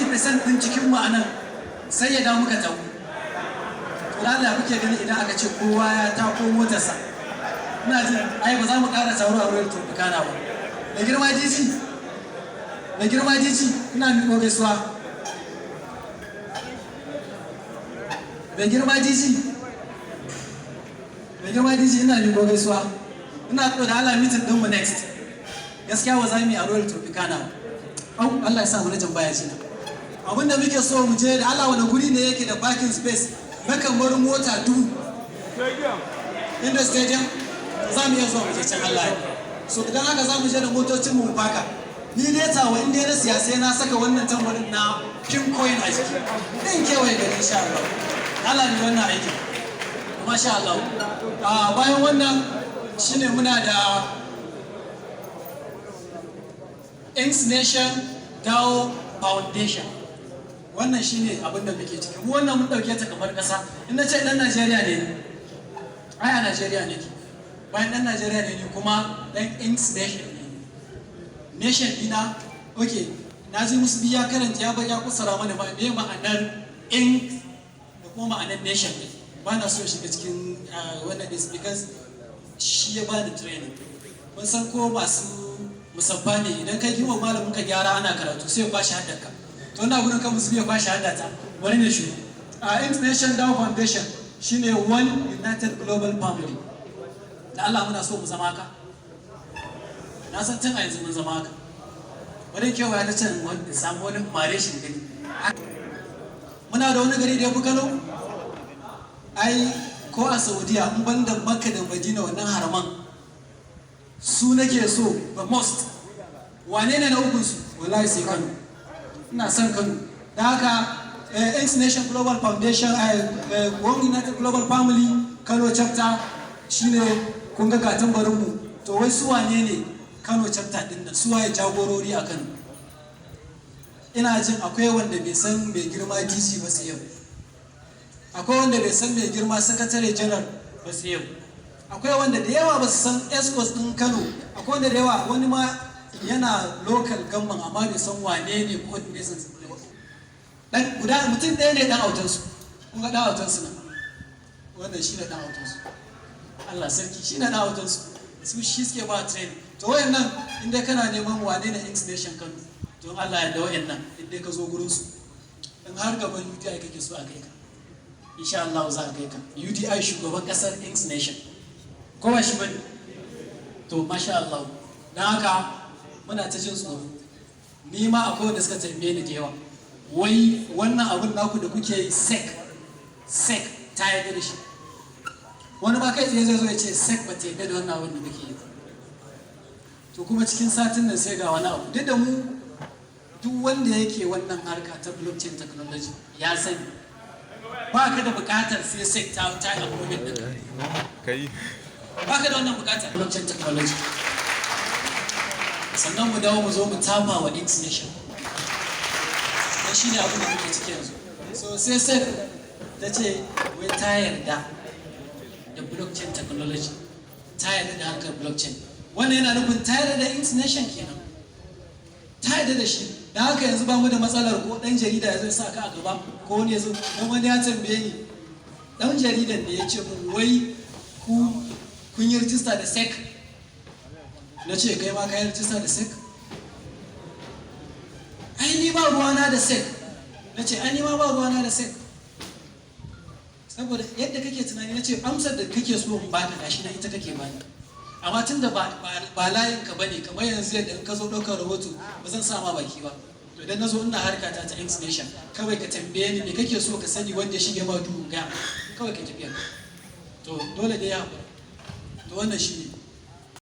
80% din cikin mu anan sai ya dawo muka tawo. To Allah kuke gani idan aka ce kowa ya tako motarsa. Ina jin ai ba za mu ƙara taro a wurin Tropicana ba. Da girma DC. Da girma DC ina miƙo gaisuwa. Da girma DC. Da girma DC ina miƙo gaisuwa. Ina so da Allah meeting din mu next. Gaskiya ba za mu yi a Royal Tropicana ba. Allah ya sa mu rajin baya jina. Abinda muke so mu je da Allah wani guri ne yake da parking space na kamar mota dubu. Inda stadium za mu iya zuwa mu je can Allah ya. So idan haka za mu je da motocin mu baka. Ni dai tawa in dai na siyasa na saka wannan tambarin na King Coin a jiki. Din kewaye gari insha Allah. Allah ne wannan aiki. Masha Allah. Bayan wannan shine muna da Inks Nation DAO Foundation. Wannan shine abin da muke ciki. Mu wannan mun dauke ta kamar kasa. In na ce dan Najeriya ne. Ai a Najeriya ne ke. Bayan dan Najeriya ne kuma dan Inks Nation ne. Nation dina, okay. Na ji musu biya karanta ya kusura mana me ma'anar Inks da kuma ma'anar Nation ne. Ba na so shiga cikin wannan is because shi ya bani training. Mun san ko masu musabba ne idan kai kiwon malamin ka gyara ana karatu sai ya kwashi haddarka. To ina gudun kan musu ya kwashi haddata wani ne shi. Inks Nation DAO Foundation shine One United Global Family. Da Allah muna so mu zama haka. Na san tun a yanzu mun zama haka. Wani kewa ya can wani samu wani mare shi gani. Muna da wani gari da ya fi Kano? Ai ko a Saudiya in banda Makka da Madina wannan haraman su nake so the most. Wane ne na ukunsu? Wallahi sai Kano. Ina son Kano. Da haka Inks Nation Global Foundation, One United Global Family Kano chapter shine kun ga gatan barinmu. To wai su wane ne Kano chapter din nan? Su waye jagorori a Kano? Ina jin akwai wanda bai san mai girma DC ba sai yau. Akwai wanda bai san mai girma Secretary General ba sai yau. Akwai wanda da yawa ba su san escorts din Kano. Akwai wanda da yawa wani ma yana local government amma bai san wane ne coordination dan guda mutum ɗaya ne dan autansu. Kun ga dan autansu nan. Wannan shi ne dan autansu. Allah sarki shi ne dan autansu. Su shi suke ba training. To wayannan inda kana neman wane ne Inks Nation Kano. Don Allah ya da wayannan inda ka zo gurin su. In har gaban UTI kake so a kai ka. Insha Allah za a kai ka. UTI shugaban kasar Inks Nation. Kowa shi bane. To masha Allah. Dan haka muna ta jin tsoro. Ni ma akwai wanda suka tambaye ni da yawa. Wai wannan abun naku da kuke yi sec ta yarda da shi. Wani ma kai tsaye zai zo ya ce sec ba ta yarda da wannan abun da muke yi. To kuma cikin satin nan sai ga wani abu. Duk da mu duk wanda yake wannan harka ta blockchain technology ya sani. Ba ka da bukatar sai sec ta yi approval din. Kai. Ba ka da wannan bukatar blockchain technology. Sannan mu dawo mu zo mu tafa wa Inks Nation. Dan shi ne abin da muke ciki yanzu. So sai SEC ta ce wai ta yarda da blockchain technology. Ta yarda da harkar blockchain. Wannan yana nufin ta yarda da Inks Nation kenan. Ta yarda da shi. Da haka yanzu ba mu da matsalar ko dan jarida ya zo sa ka a gaba ko wani ya zo dan wani ya tambaye ni. Dan jaridan da ya ce mun wai kun yi rijista da SEC. Na ce kai ma ka yi rijista da SEC? Ai ni ba ruwana da SEC. Na ce ai ni ma ba ruwana da SEC. Saboda yadda kake tunani na ce amsar da kake so in baka gashi na ita kake bani. Amma tun da ba layin ka bane kamar yanzu yadda in ka zo ɗaukar rahoto ba zan sa ma baki ba. To idan na zo ina harka ta Inks Nation kawai ka tambaye ni me kake so ka sani wanda shige ma duhu ga kawai ka tafiya. To dole dai ya haƙura. To wannan shi ne.